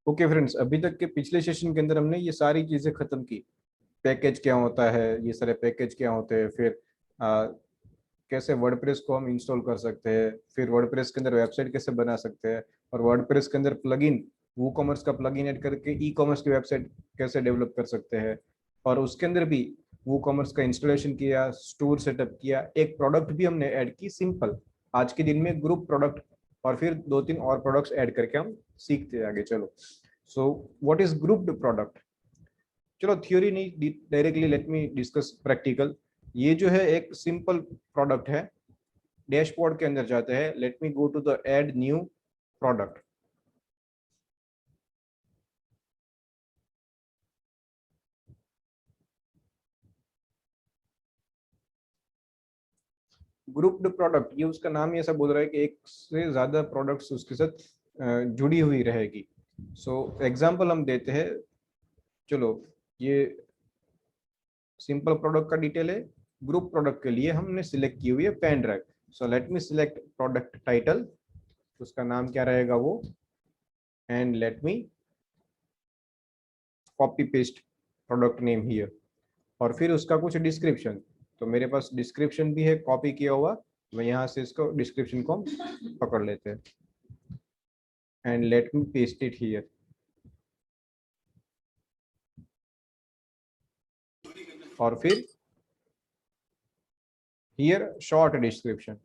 Okay friends, अभी तक के पिछले सेशन के अंदर हमने ये सारी चीजें खत्म की। पैकेज क्या होता है, ये सारे पैकेज क्या होते हैं, फिर कैसे वर्डप्रेस को हम इंस्टॉल कर सकते हैं, फिर वर्डप्रेस के अंदर वेबसाइट कैसे बना सकते हैं, और वर्डप्रेस के अंदर प्लगइन, वो कॉमर्स का प्लगइन ऐड करके ई कॉमर्स की वेबसाइट कैसे डेवलप कर सकते हैं। और उसके अंदर भी वो कॉमर्स का इंस्टॉलेशन किया, स्टोर सेटअप किया, एक प्रोडक्ट भी हमने ऐड की सिंपल। आज के दिन में ग्रुप प्रोडक्ट, और फिर दो तीन और प्रोडक्ट्स ऐड करके हम सीखते हैं आगे। चलो, so what is grouped product. चलो थ्योरी नहीं, directly let me discuss practical. ये जो है एक सिंपल प्रोडक्ट है। डैशबोर्ड के अंदर जाते हैं, let me go to the add new product. Grouped product, ये उसका नाम ही ऐसा बोल रहा है कि एक से ज्यादा प्रोडक्ट्स उसके साथ जुड़ी हुई रहेगी। सो एग्जांपल हम देते हैं। चलो, ये सिंपल प्रोडक्ट का डिटेल है। ग्रुप प्रोडक्ट के लिए हमने सिलेक्ट की हुई है pen drive. So let me select product title, उसका नाम क्या रहेगा वो, and let me copy paste product name here. और फिर उसका कुछ डिस्क्रिप्शन, तो मेरे पास डिस्क्रिप्शन भी है कॉपी किया हुआ। मैं यहाँ से इसको डिस्क्रिप्शन को पकड़ लेते हैं, and let me paste it here. और फिर हियर शॉर्ट डिस्क्रिप्शन।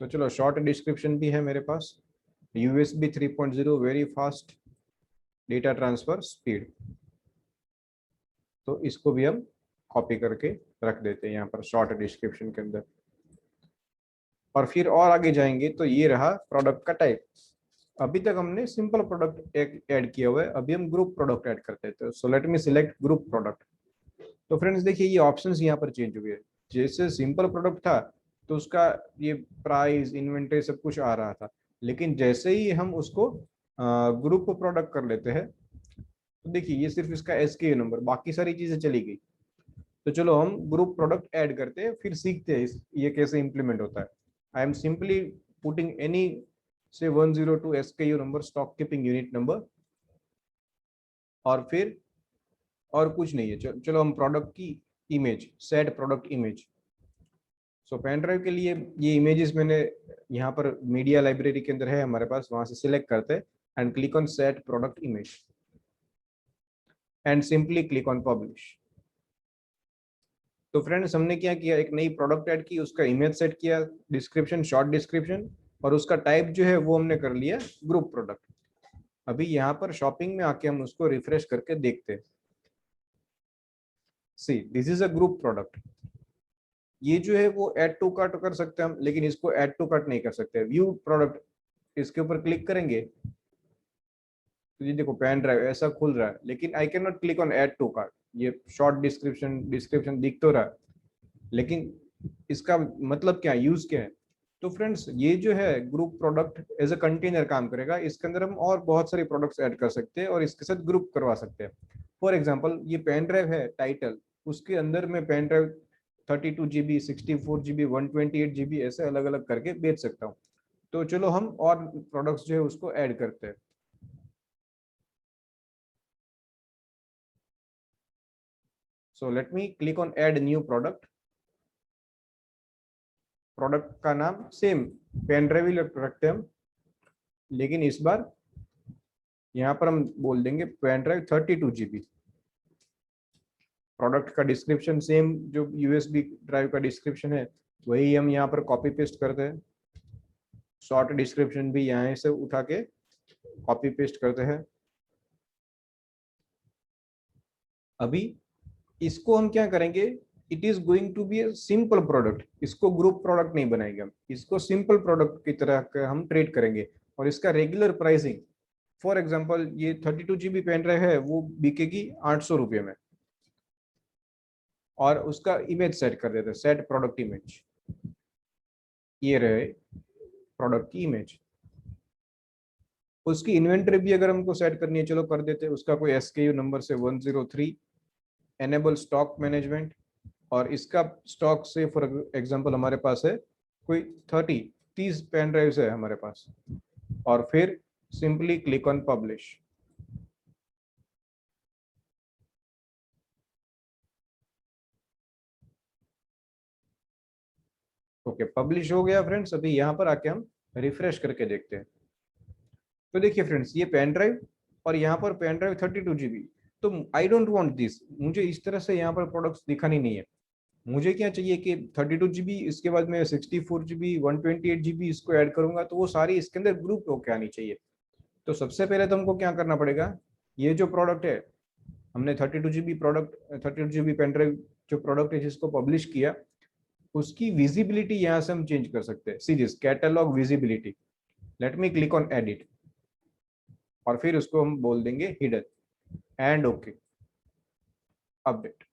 तो चलो, शॉर्ट डिस्क्रिप्शन भी है मेरे पास। USB 3.0 very fast data transfer speed. तो इसको भी हम कॉपी करके रख देते हैं यहाँ पर शॉर्ट डिस्क्रिप्शन के अंदर। और फिर और आगे जाएंगे तो ये रहा प्रोडक्ट का टाइप। अभी तक हमने सिंपल प्रोडक्ट एक ऐड किया हुआ है, अभी हम ग्रुप प्रोडक्ट ऐड करते हैं। तो सो let me select group product. तो फ्रेंड्स देखिए, ये ऑप्शंस यहाँ पर चेंज हुए हैं। जैसे सिंपल प्रोडक्ट था तो उसका ये प्राइस, इन्वेंटरी सब कुछ आ रहा था, लेकिन जैसे ही हम उसको ग्रुप प्रोडक्ट कर लेते हैं तो देखिए ये सिर्फ इसका SKU नंबर, बाकी सारी चीजें चली गई। तो चलो हम ग्रुप प्रोडक्ट ऐड करते हैं, फिर सीखते हैं ये कैसे इंप्लीमेंट होता है। I am simply putting any से 102 SKU number, stock keeping unit number, और फिर और कुछ नहीं है। चलो हम प्रोडक्ट की इमेज, सेट प्रोडक्ट इमेज। सो पेन ड्राइव के लिए ये इमेजेस मैंने यहाँ पर मीडिया लाइब्रेरी के अंदर है हमारे पास, वहां से सिलेक्ट करते हैं and click on set product image and simply click on publish. तो फ्रेंड्स हमने क्या किया, एक नई प्रोडक्ट ऐड की, उसका इमेज सेट किया, डिस्क्रिप्शन शॉर्ट डिस्क्रिप्शन, और उसका टाइप जो है वो हमने कर लिया ग्रुप प्रोडक्ट। अभी यहाँ पर शॉपिंग में आके हम उसको रिफ्रेश करके देखते हैं। सी this is a group product. ये जो है वो ऐड टू कार्ट कर सकते हैं हम, लेकिन इसको ऐड टू कार्ट नहीं कर सकते। व्यू प्रोडक्ट, इसके ऊपर क्लिक करेंगे तो ये देखो पेन ड्राइव ऐसा खुल रहा है, लेकिन I can not click on add to cart. ये शॉर्ट डिस्क्रिप्शन डिस्क्रिप्शन दिख तो रहा है, लेकिन इसका मतलब क्या, यूज क्या है। तो फ्रेंड्स ये जो है group product as a container काम करेगा। इसके अंदर हम और बहुत सारे प्रोडक्ट्स ऐड कर सकते हैं और इसके साथ ग्रुप करवा सकते हैं। फॉर एग्जांपल ये पेन ड्राइव है टाइटल, उसके अंदर में pen drive 32 GB, 64 GB, 128 GB ऐसे अलग अलग करके बेच सकता हूँ। तो चलो हम और प्रोडक्ट्स जो है उसको ऐड करते हैं। सो let me click on add new product. Product का नाम सेम पेन ड्राइव ही रखते हैं हम, लेकिन इस बार यहाँ पर हम बोल देंगे पेन ड्राइव 32 GB। प्रोडक्ट का डिस्क्रिप्शन सेम, जो USB ड्राइव का डिस्क्रिप्शन है वही हम यहाँ पर कॉपी पेस्ट करते हैं। शॉर्ट डिस्क्रिप्शन भी यहाँ से उठा के कॉपी पेस्ट करते हैं। अभी इसको हम क्या करेंगे, it is going to be a simple product. इसको ग्रुप प्रोडक्ट नहीं बनाएंगे हम, इसको सिंपल प्रोडक्ट की तरह का हम ट्रीट करेंगे। और इसका रेगुलर प्राइसिंग, फॉर एग्जाम्पल ये 32 GB पेन ड्राइव है, वो बिकेगी 800 रुपये में। और उसका इमेज सेट कर देते हैं, सेट प्रोडक्ट इमेज। ये रहे प्रोडक्ट की इमेज। उसकी इन्वेंटरी भी अगर हमको सेट करनी है, चलो कर देते हैं। उसका कोई SKU नंबर से 103, एनेबल स्टॉक मैनेजमेंट। और इसका स्टॉक से फॉर एग्जांपल हमारे पास है कोई 30 पेन ड्राइव्स है हमारे पास। और फिर simply click on publish. Okay, publish हो गया फ्रेंड्स। अभी यहाँ पर आके हम रिफ्रेश करके देखते हैं। तो देखिए फ्रेंड्स, ये पेन ड्राइव और यहाँ पर पेन ड्राइव 32 GB। तो आई डोंट वांट दिस, मुझे इस तरह से यहाँ पर प्रोडक्ट्स दिखानी नहीं है। मुझे क्या चाहिए कि 32 GB, इसके बाद में 64 GB, 128 GB इसको ऐड करूंगा तो वो सारी इसके अंदर ग्रुप होके आनी चाहिए। तो सबसे पहले तो हमको क्या करना पड़ेगा, ये जो प्रोडक्ट है, हमने 32 GB product, 32 GB pen drive जो प्रोडक्ट है जिसको पब्लिश किया, उसकी विजिबिलिटी यहाँ से हम चेंज कर सकते हैं। See this catalogue visibility. Late me click on edit और फिर उसको हम बोल देंगे हिडन एंड ओके अपडेट।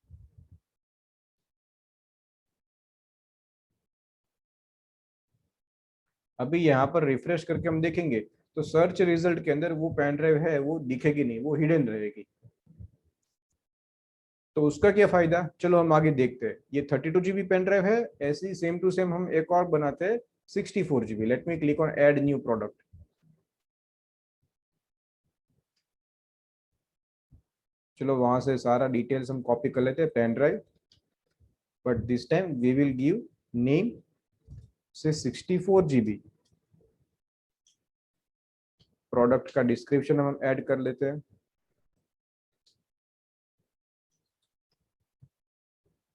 अभी यहाँ पर रिफ्रेश करके हम देखेंगे तो सर्च रिजल्ट के अंदर वो पेन ड्राइव है वो दिखेगी नहीं, वो हिडन रहेगी। तो उसका क्या फायदा, चलो हम आगे देखते हैं। ये 32 GB पेन ड्राइव है, ऐसी सेम टू सेम हम एक और बनाते हैं 64 GB। Late me click on add new product. चलो वहां से सारा डिटेल्स हम कॉपी कर लेते हैं pen drive, but this time we will give name से 64 GB। प्रोडक्ट का डिस्क्रिप्शन हम ऐड कर लेते हैं,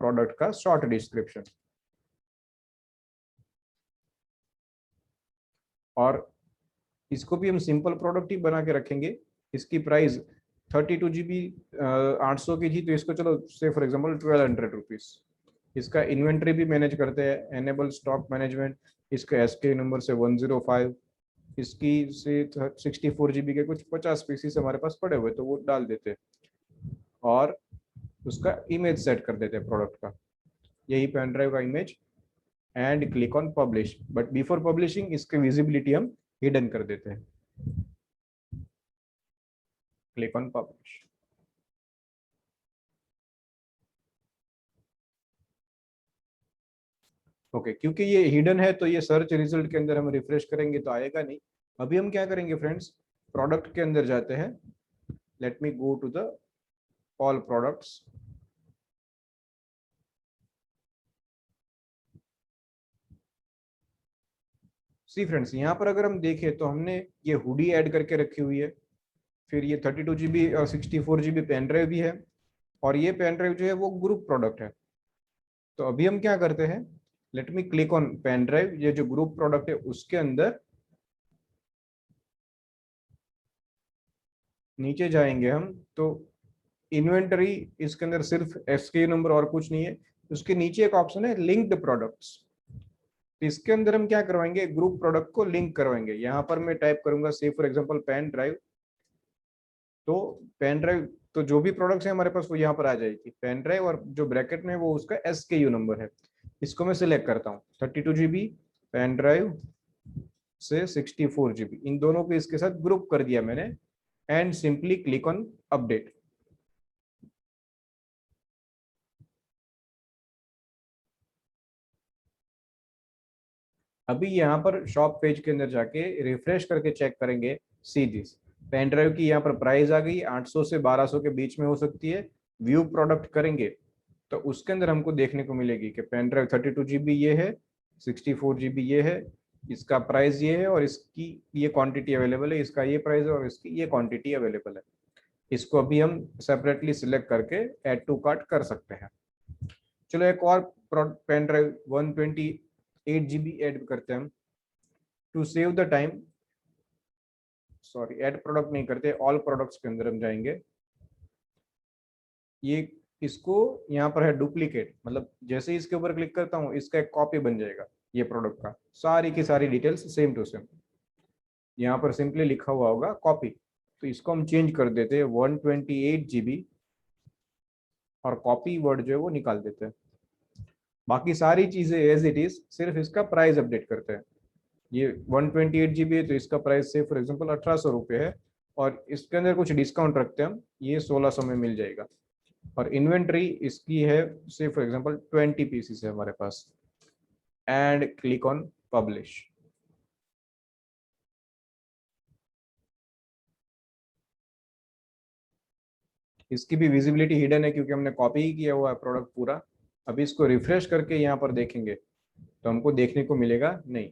प्रोडक्ट का शॉर्ट डिस्क्रिप्शन। और इसको भी हम सिंपल प्रोडक्ट ही बना के रखेंगे। इसकी प्राइस 32 GB 800 की थी, तो इसको चलो से फॉर एग्जाम्पल 1200 रुपीज। इसका इन्वेंट्री भी मैनेज करते हैं, एनेबल स्टॉक मैनेजमेंट। इसका एसके नंबर से 105, इसकी से 64 GB के कुछ 50 पीसीस हमारे पास पड़े हुए तो वो डाल देते हैं और उसका इमेज सेट कर देते हैं प्रोडक्ट का, यही पेन ड्राइव का image. And click on publish, but before publishing इसकी विजिबिलिटी हम हिडन कर देते हैं। Click on publish. ओके, क्योंकि ये हिडन है तो ये सर्च रिजल्ट के अंदर हम रिफ्रेश करेंगे तो आएगा नहीं। अभी हम क्या करेंगे फ्रेंड्स, प्रोडक्ट के अंदर जाते हैं। Let me go to the all products. See friends, यहाँ पर अगर हम देखें तो हमने ये हुडी ऐड करके रखी हुई है, फिर ये 32 GB और 64 GB पेन ड्राइव भी है, और ये पेन ड्राइव जो है वो ग्रुप प्रोडक्ट है। तो अभी हम क्या करते हैं, let me click on pen drive, ये जो ग्रुप प्रोडक्ट है उसके अंदर नीचे जाएंगे हम तो इन्वेंटरी, इसके अंदर सिर्फ एसके नंबर और कुछ नहीं है। उसके नीचे एक ऑप्शन है लिंक्ड प्रोडक्ट्स, तो इसके अंदर हम क्या करवाएंगे, ग्रुप प्रोडक्ट को लिंक करवाएंगे। यहाँ पर मैं टाइप करूंगा से फॉर एग्जांपल पेन ड्राइव, तो पेन ड्राइव, तो जो भी प्रोडक्ट्स है हमारे पास वो यहाँ पर आ जाएगी पेन ड्राइव, और जो ब्रैकेट में वो उसका एसकेयू नंबर है। इसको मैं सिलेक्ट करता हूँ 32 GB पेन ड्राइव से 64 GB, इन दोनों को इसके साथ ग्रुप कर दिया मैंने। And simply click on update. अभी यहाँ पर शॉप पेज के अंदर जाके रिफ्रेश करके चेक करेंगे। सी दिस पेन ड्राइव की यहाँ पर प्राइस आ गई, 800 से 1200 के बीच में हो सकती है। व्यू प्रोडक्ट करेंगे तो उसके अंदर हमको देखने को मिलेगी कि पेन ड्राइव 32 GB ये है, 64 GB ये है, इसका प्राइस ये है, और इसकी ये क्वांटिटी अवेलेबल है, इसका ये प्राइस है और इसकी ये क्वांटिटी अवेलेबल है। इसको अभी हम सेपरेटली सिलेक्ट करके ऐड टू कार्ट कर सकते हैं। चलो एक और पेन ड्राइव 128 GB ऐड करते हैं हम। To save the time, sorry add product नहीं करते, ऑल प्रोडक्ट्स के अंदर हम जाएंगे। ये इसको यहाँ पर है डुप्लीकेट, मतलब जैसे ही इसके ऊपर क्लिक करता हूँ इसका एक कॉपी बन जाएगा ये प्रोडक्ट का, सारी की सारी डिटेल्स सेम टू सेम। यहाँ पर सिंपली लिखा हुआ होगा कॉपी, तो इसको हम चेंज कर देते हैं 128 GB, और कॉपी वर्ड जो है वो निकाल देते हैं। बाकी सारी चीजें एज इट इज, सिर्फ इसका प्राइस अपडेट करते हैं। ये 128 GB है तो इसका प्राइस से फॉर एग्जाम्पल 1800 रुपये है, और इसके अंदर कुछ डिस्काउंट रखते हैं हम, ये 1600 में मिल जाएगा। और इन्वेंट्री इसकी है से फॉर एग्जाम्पल 20 पीसीस है हमारे पास। And click on publish. इसकी भी विजिबिलिटी हिडन है क्योंकि हमने कॉपी ही किया हुआ है प्रोडक्ट पूरा। अभी इसको रिफ्रेश करके यहाँ पर देखेंगे तो हमको देखने को मिलेगा नहीं।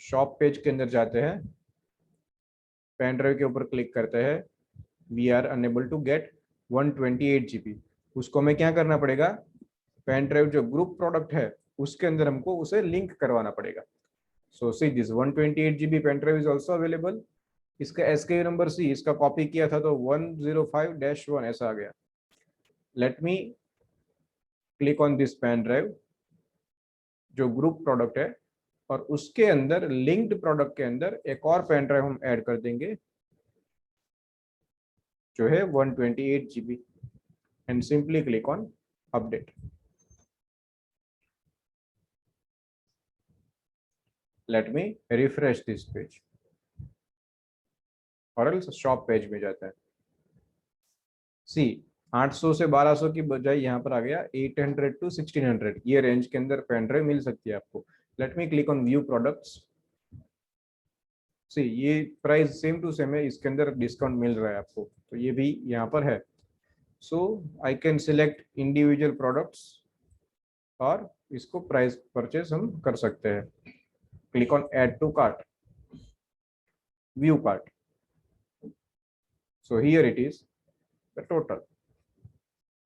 शॉप पेज के अंदर जाते हैं, पेन ड्राइव के ऊपर क्लिक करते हैं, we are enable to get 128 GB। उसको हमें क्या करना पड़ेगा, पेन ड्राइव जो ग्रुप प्रोडक्ट है उसके अंदर हमको उसे लिंक करवाना पड़ेगा। So see this 128 GB pen drive is also available. इसका एसके नंबर सी, इसका कॉपी किया था तो 105-1 ऐसा आ गया। Let me click on this pen drive जो ग्रुप प्रोडक्ट है, और उसके अंदर लिंक्ड प्रोडक्ट के अंदर एक और पेन ड्राइव हम ऐड कर देंगे जो है 128 GB, and simply click on update. Let me refresh this page, और एल्स शॉप पेज में जाता है। सी 800 से 1200 की बजाय यहाँ पर आ गया 800 to 1600, ये रेंज के अंदर पेन ड्राइव मिल सकती है आपको। Let me click on view products. See ये प्राइस सेम टू सेम है, इसके अंदर डिस्काउंट मिल रहा है आपको, तो ये भी यहाँ पर है। So I can select individual products और इसको प्राइस परचेज हम कर सकते हैं। Click on add to cart, view cart. So here it is the total.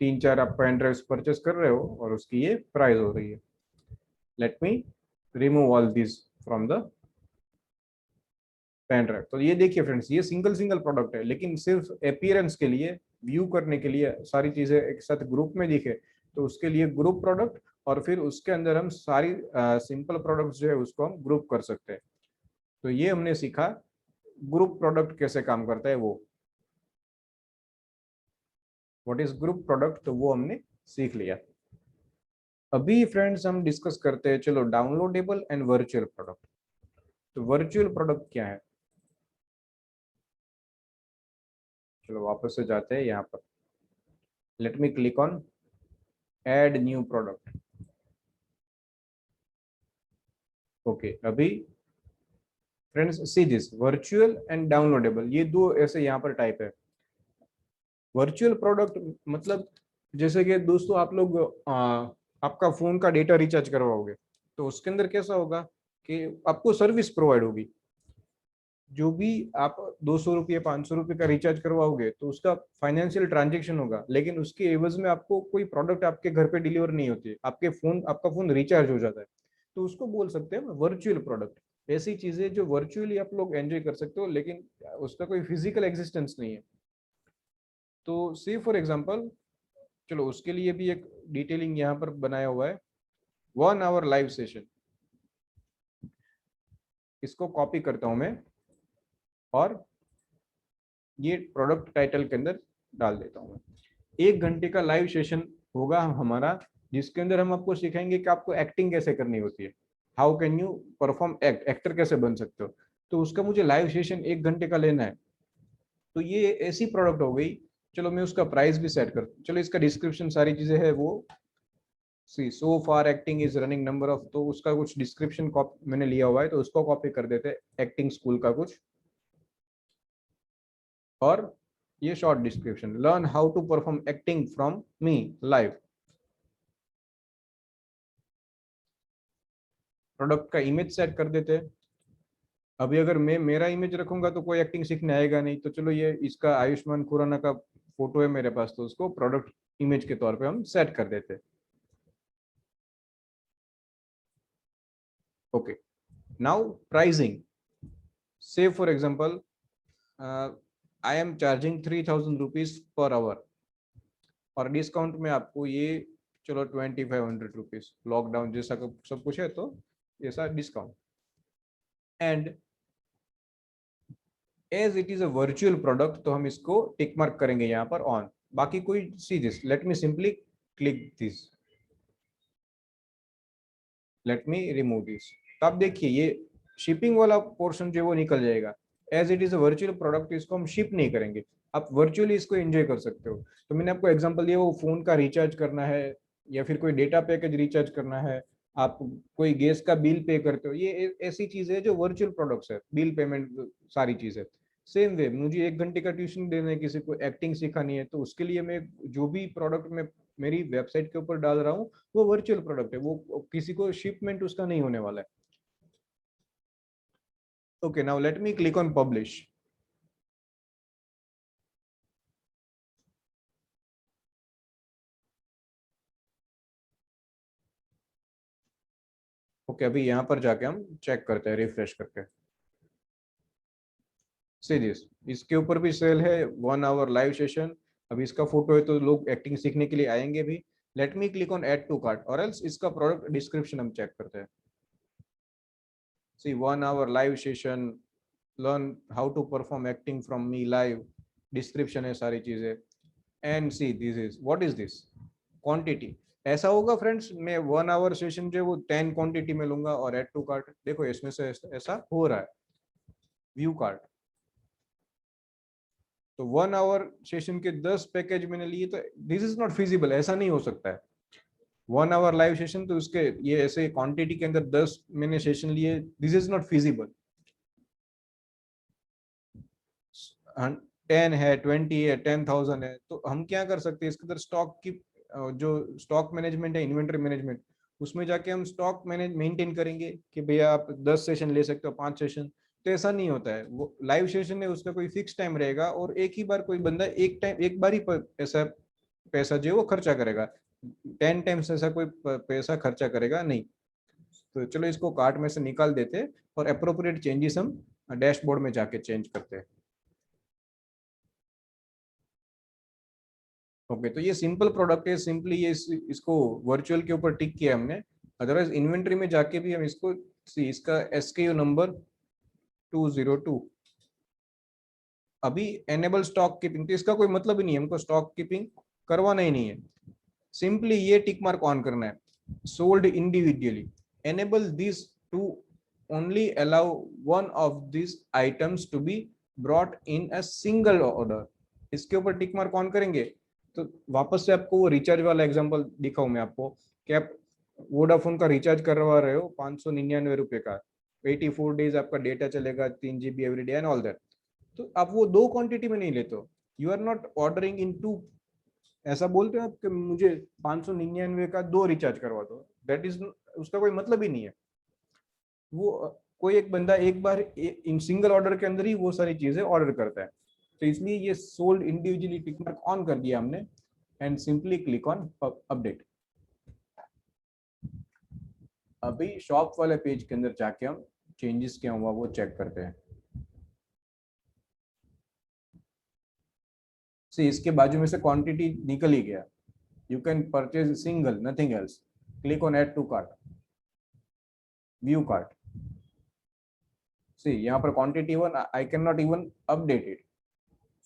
3-4 आप पेन ड्राइव परचेस कर रहे हो और उसकी ये प्राइस हो रही है। Let me remove all this from the pen drive. तो ये देखिए फ्रेंड्स, ये सिंगल सिंगल प्रोडक्ट है, लेकिन सिर्फ अपीयरेंस के लिए, व्यू करने के लिए, सारी चीजें एक साथ ग्रुप में दिखे तो उसके लिए ग्रुप प्रोडक्ट, और फिर उसके अंदर हम सारी सिंपल प्रोडक्ट्स जो है उसको हम ग्रुप कर सकते हैं। तो ये हमने सीखा ग्रुप प्रोडक्ट कैसे काम करता है, वो व्हाट इज ग्रुप प्रोडक्ट, तो वो हमने सीख लिया। अभी फ्रेंड्स हम डिस्कस करते हैं, चलो, डाउनलोडेबल एंड वर्चुअल प्रोडक्ट। तो वर्चुअल प्रोडक्ट क्या है, चलो वापस से जाते हैं यहाँ पर। Let me click on add new product. Okay, अभी friends see this virtual and downloadable, ये दो ऐसे यहाँ पर टाइप है। वर्चुअल प्रोडक्ट मतलब, जैसे कि दोस्तों आप लोग आपका फोन का डेटा रिचार्ज करवाओगे, तो उसके अंदर कैसा होगा कि आपको सर्विस प्रोवाइड होगी। जो भी आप 200 रुपये 500 रुपये का रिचार्ज करवाओगे तो उसका फाइनेंशियल ट्रांजेक्शन होगा, लेकिन उसके एवज में आपको कोई प्रोडक्ट आपके घर पे डिलीवर नहीं होती है, आपका फोन रिचार्ज हो जाता है। तो उसको बोल सकते हैं वर्चुअल प्रोडक्ट। ऐसी चीजें जो वर्चुअली आप लोग एंजॉय कर सकते हो, लेकिन उसका कोई फिजिकल एग्जिस्टेंस नहीं है। तो सी फॉर एग्जाम्पल, चलो उसके लिए भी एक डिटेलिंग यहाँ पर बनाया हुआ है, 1 hour लाइव सेशन। इसको कॉपी करता हूं मैं और ये प्रोडक्ट टाइटल के अंदर डाल देता हूँ। 1 घंटे का लाइव सेशन होगा हमारा, जिसके अंदर हम आपको सिखाएंगे कि आपको एक्टिंग कैसे करनी होती है, how can you perform actor कैसे बन सकते हो। तो उसका मुझे लाइव सेशन 1 घंटे का लेना है। तो ये ऐसी प्रोडक्ट हो गई। चलो मैं उसका प्राइस भी सेट कर, चलो इसका डिस्क्रिप्शन सारी चीजें है वो, see so far acting is running number of, तो उसका कुछ डिस्क्रिप्शन मैंने लिया हुआ है, तो उसको कॉपी कर देते, एक्टिंग स्कूल का कुछ, और ये short description, learn how to perform acting from me live. Product का इमेज सेट कर देते हैं। अभी अगर मैं मेरा इमेज रखूंगा तो कोई एक्टिंग सीखने आएगा नहीं, तो चलो ये इसका आयुष्मान खुराना का फोटो है मेरे पास, तो उसको प्रोडक्ट इमेज के तौर पे हम सेट कर देते हैं। Okay, now pricing. Say for example I am charging 3000 rupees per hour, और डिस्काउंट में आपको ये, चलो 2500 रुपीज, लॉकडाउन जैसा सब कुछ है तो ऐसा discount. And as it is a virtual product, तो हम इसको टिक मार्क करेंगे यहाँ पर ऑन। बाकी कोई see this, late me simply click this, late me remove this. तो आप देखिए ये शिपिंग वाला पोर्शन जो है वो निकल जाएगा। As it is a virtual product, इसको हम शिप नहीं करेंगे, आप वर्चुअली इसको एंजॉय कर सकते हो। तो मैंने आपको एग्जांपल दिया, वो फोन का रिचार्ज करना है या फिर कोई डेटा पैकेज रिचार्ज करना है, आप कोई गैस का बिल पे करते हो, ये ऐसी चीज है जो वर्चुअल प्रोडक्ट्स है, बिल पेमेंट सारी चीजें। सेम वे मुझे 1 घंटे का ट्यूशन देना है, किसी को एक्टिंग सिखानी है, तो उसके लिए मैं जो भी प्रोडक्ट में मेरी वेबसाइट के ऊपर डाल रहा हूँ वो वर्चुअल प्रोडक्ट है, वो किसी को शिपमेंट उसका नहीं होने वाला है। Okay, now let me click on publish. Okay, अभी यहाँ पर जाके हम चेक करते हैं रिफ्रेश करके। सी दिस, इसके ऊपर भी सेल है 1 आवर लाइव सेशन। अभी इसका फोटो है तो लोग एक्टिंग सीखने के लिए आएंगे भी। Let me click on add to cart, और एल्स इसका प्रोडक्ट डिस्क्रिप्शन हम चेक करते हैं। See 1 hour live session, learn how to perform acting from me live, description है सारी चीजें। And see this is what is this, quantity. ऐसा होगा फ्रेंड्स, मैं 1 आवर सेशन जो है वो 10 क्वांटिटी में लूंगा और ऐड टू कार्ट, देखो इसमें से ऐसा हो रहा है। व्यू कार्ट, तो 1 आवर सेशन के 10 पैकेज मैंने लिए, तो दिस इज नॉट फिजिबल, ऐसा नहीं हो सकता है। 1 आवर लाइव सेशन, तो उसके ये ऐसे क्वांटिटी के अंदर 10 मैंने सेशन लिए, दिस इज नॉट फिजिबल। 10 है, 20 है, 10,000 है, तो हम क्या कर सकते हैं इसके अंदर स्टॉक की जो स्टॉक मैनेजमेंट है, इन्वेंटरी मैनेजमेंट, उसमें जाके हम स्टॉक मैनेज मेंटेन करेंगे कि भैया आप 10 सेशन ले सकते हो, 5 सेशन। तो ऐसा नहीं होता है, वो लाइव सेशन है उसका कोई फिक्स टाइम रहेगा, और एक ही बार कोई बंदा एक बार ही ऐसा पैसा जो है वो खर्चा करेगा। 10 टाइम्स ऐसा कोई पैसा खर्चा करेगा नहीं। तो चलो इसको कार्ट में से निकाल देते हैं, और अप्रोप्रिएट चेंजेस हम डैशबोर्ड में जाके चेंज करते हैं। ओके, तो ये सिंपल प्रोडक्ट है, सिंपली ये इसको वर्चुअल के ऊपर टिक किया हमने। अदरवाइज इन्वेंट्री में जाके भी हम इसको इसका SKU नंबर 202, अभी एनेबल स्टॉक कीपिंग, तो इसका कोई मतलब ही नहीं है, हमको स्टॉक कीपिंग करवाना ही नहीं है। सिंपली ये टिक मार्क ऑन करना है, sold individually, enable this to only allow one of this items to be brought in a single order. इसके ऊपर टिक मार्क ऑन करेंगे तो वापस से आपको वो रिचार्ज वाला एग्जांपल दिखाऊं मैं आपको, कि आप वोडाफोन का रिचार्ज करवा रहे हो 599 रुपए का, 84 डेज आपका डेटा चलेगा, 3 GB every day and all that. तो आप वो दो क्वांटिटी में नहीं लेते हो, you are not ordering in two. ऐसा बोलते हो आप कि मुझे 599 का दो रिचार्ज करवा दो, दैट इज, उसका कोई मतलब ही नहीं है। वो कोई एक बंदा एक बार इन सिंगल ऑर्डर के अंदर ही वो सारी चीजें ऑर्डर करता है। तो इसलिए ये sold individually tick mark on कर दिया हमने, and simply click on update. अभी शॉप वाले पेज के अंदर जाके हम चेंजेस क्या हुआ वो चेक करते हैं। से इसके बाजू में से क्वांटिटी निकल ही गया। You can purchase single, nothing else. Click on add to cart, view cart. See यहाँ पर quantity 1, I can not even update it.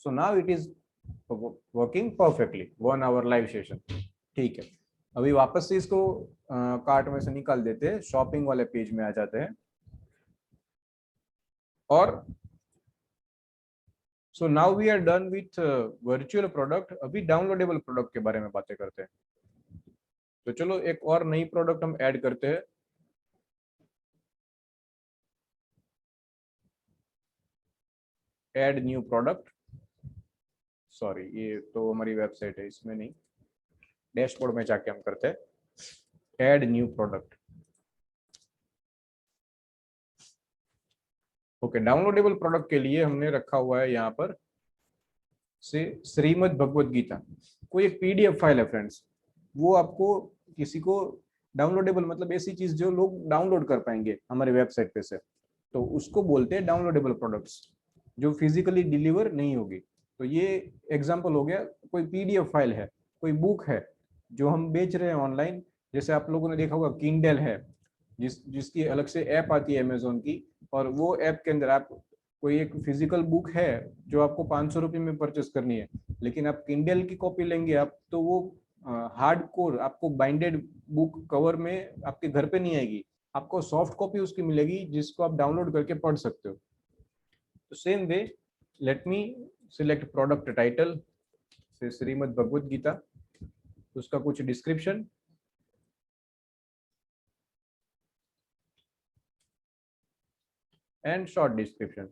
So now it is working perfectly, 1 hour live session. ठीक है, अभी वापस से इसको कार्ट में से निकाल देते हैं, शॉपिंग वाले पेज में आ जाते हैं, और so now we are done with virtual product. अभी डाउनलोडेबल प्रोडक्ट के बारे में बातें करते हैं। तो चलो एक और नई प्रोडक्ट हम ऐड करते हैं। ऐड न्यू प्रोडक्ट, सॉरी ये तो हमारी वेबसाइट है, इसमें नहीं, डैशबोर्ड में जाके हम करते हैं add new product. Okay, downloadable product के लिए हमने रखा हुआ है यहाँ पर से श्रीमद् भगवत गीता। कोई एक PDF फाइल है फ्रेंड्स, वो आपको किसी को डाउनलोडेबल, मतलब ऐसी चीज जो लोग डाउनलोड कर पाएंगे हमारे वेबसाइट पे से, तो उसको बोलते हैं डाउनलोडेबल प्रोडक्ट्स, जो फिजिकली डिलीवर नहीं होगी। तो ये एग्जांपल हो गया, कोई PDF फाइल है, कोई बुक है जो हम बेच रहे हैं ऑनलाइन। जैसे आप लोगों ने देखा होगा किंडल है, जिसकी अलग से ऐप आती है अमेजोन की, और वो ऐप के अंदर आप कोई एक फिजिकल बुक है जो आपको 500 रुपये में परचेस करनी है, लेकिन आप किंडल की कॉपी लेंगे आप, तो वो हार्ड कोर आपको बाइंडेड बुक कवर में आपके घर पे नहीं आएगी, आपको सॉफ्ट कॉपी उसकी मिलेगी जिसको आप डाउनलोड करके पढ़ सकते हो। तो same way, late me select product title से श्रीमद् भगवत गीता, उसका कुछ description, and short description.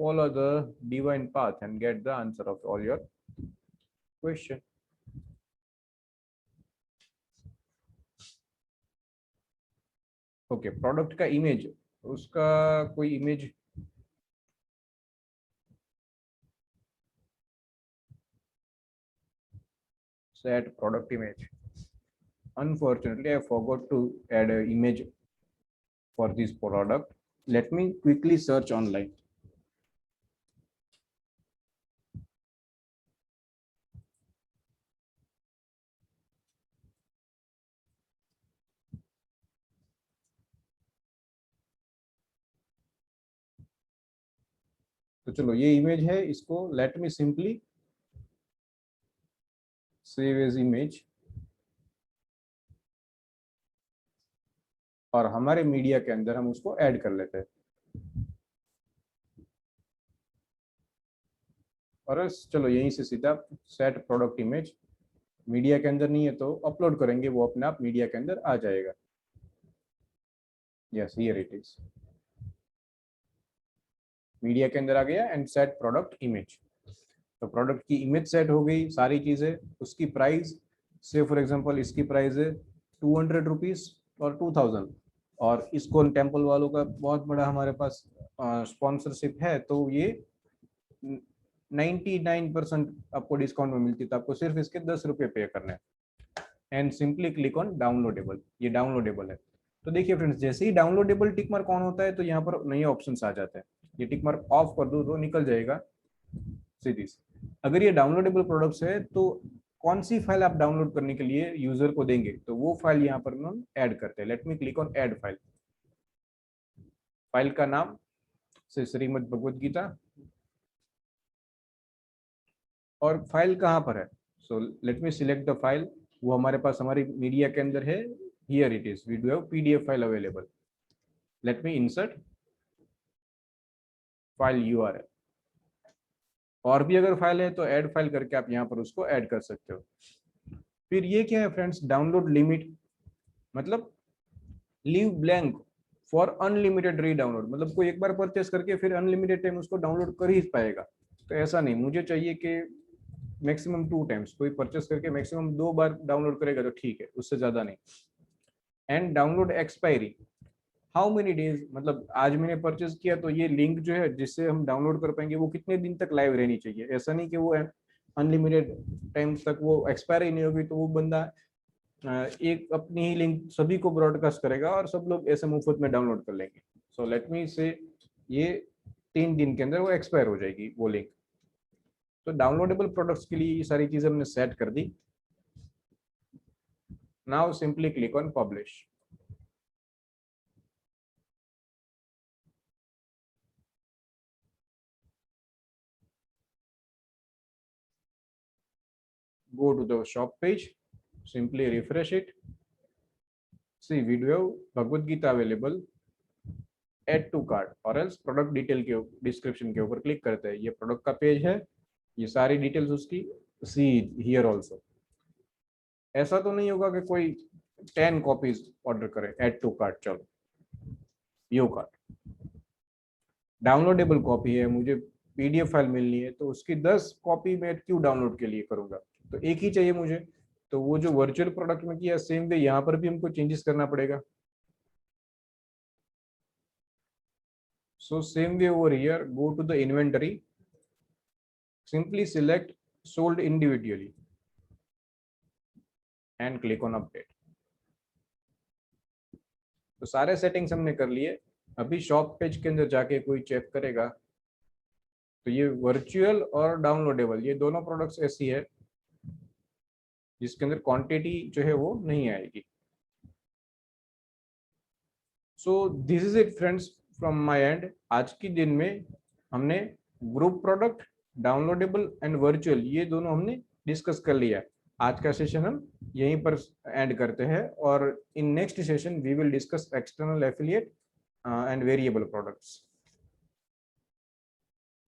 Follow the divine path and get the answer of all your question. Okay, product का इमेज, उसका कोई image set product image. Unfortunately, I forgot to add an image for this product. Let me quickly search online. तो चलो ये image है, इसको let me simply save as image, और हमारे मीडिया के अंदर हम उसको ऐड कर लेते हैं। और चलो यहीं से सीधा सेट प्रोडक्ट इमेज, मीडिया के अंदर नहीं है तो अपलोड करेंगे, वो अपने आप मीडिया के अंदर आ जाएगा। Yes, here it is, media के अंदर आ गया एंड सेट प्रोडक्ट इमेज। तो प्रोडक्ट की इमेज सेट हो गई, सारी चीजें, उसकी प्राइस से फॉर एग्जांपल इसकी प्राइस है 200 रुपीज और 2000, और इस्कॉन टेम्पल वालों का बहुत बड़ा हमारे पास स्पॉन्सरशिप है, तो ये 99% आपको डिस्काउंट में मिलती है, तो आपको सिर्फ इसके 10 रुपये पे करने हैं and simply click on downloadable. ये डाउनलोडेबल है। तो देखिए फ्रेंड्स, जैसे ही डाउनलोडेबल टिक मार्क ऑन होता है तो यहाँ पर नए ऑप्शंस आ जाते हैं। ये टिक मार्क ऑफ कर दो तो निकल जाएगा सीधी। अगर ये डाउनलोडेबल प्रोडक्ट्स है तो कौन सी फाइल आप डाउनलोड करने के लिए यूजर को देंगे, तो वो फाइल यहाँ पर हम ऐड करते हैं। Let me click on add file. File का नाम से श्रीमद् भगवद गीता, और फाइल कहाँ पर है, so let me select the file. वो हमारे पास हमारी मीडिया के अंदर है, here it is, we do have PDF file available. Let me insert file URL. और भी अगर फाइल है तो ऐड फाइल करके आप यहाँ पर उसको ऐड कर सकते हो। फिर ये क्या है फ्रेंड्स, डाउनलोड लिमिट, मतलब लीव ब्लैंक फॉर अनलिमिटेड री डाउनलोड, मतलब कोई एक बार परचेस करके फिर अनलिमिटेड टाइम उसको डाउनलोड कर ही पाएगा। तो ऐसा नहीं, मुझे चाहिए कि मैक्सिमम 2 टाइम्स, कोई परचेस करके मैक्सिमम 2 बार डाउनलोड करेगा तो ठीक है, उससे ज्यादा नहीं। And download expiry, how many days, मतलब आज मैंने परचेस किया तो ये लिंक जो है जिससे हम डाउनलोड कर पाएंगे वो कितने दिन तक लाइव रहनी चाहिए। ऐसा नहीं कि वो अनलिमिटेड टाइम तक वो एक्सपायर ही नहीं होगी तो वो बंदा एक अपनी ही लिंक सभी को ब्रॉडकास्ट करेगा और सब लोग ऐसे मुफ्त में डाउनलोड कर लेंगे। सो लेट मी से ये 3 दिन के अंदर वो एक्सपायर हो जाएगी वो लिंक। तो डाउनलोडेबल प्रोडक्ट्स के लिए ये सारी चीजें हमने सेट कर दी। Now simply click on publish. Go to the shop page, simply refresh it. See, we do have Bhagavad Gita available. Add to cart और else प्रोडक्ट डिटेल के डिस्क्रिप्शन के ऊपर क्लिक करते हैं, ये प्रोडक्ट का पेज है, ये सारी डिटेल्स उसकी। सी हियर ऑल्सो, ऐसा तो नहीं होगा कि कोई 10 कॉपीज ऑर्डर करे, ऐड टू कार्ट, चलो यो कार्ट डाउनलोडेबल कॉपी है, मुझे पीडीएफ फाइल मिलनी है तो उसकी 10 कॉपी मैं क्यों डाउनलोड के लिए करूंगा, तो एक ही चाहिए मुझे। तो वो जो वर्चुअल प्रोडक्ट में किया सेम वे यहाँ पर भी हमको चेंजेस करना पड़ेगा। So same way over here, go to the inventory, simply select sold individually and click on update. तो सारे सेटिंग्स हमने कर लिए। अभी शॉप पेज के अंदर जाके कोई चेक करेगा तो ये वर्चुअल और डाउनलोडेबल ये दोनों प्रोडक्ट्स ऐसी है जिसके अंदर क्वांटिटी जो है वो नहीं आएगी। So this is it friends from my and. आज की दिन में हमने group product, downloadable and virtual ये दोनों हमने डिस्कस कर लिया। आज का सेशन हम यहीं पर एंड करते हैं और in next session we will discuss external affiliate and variable products.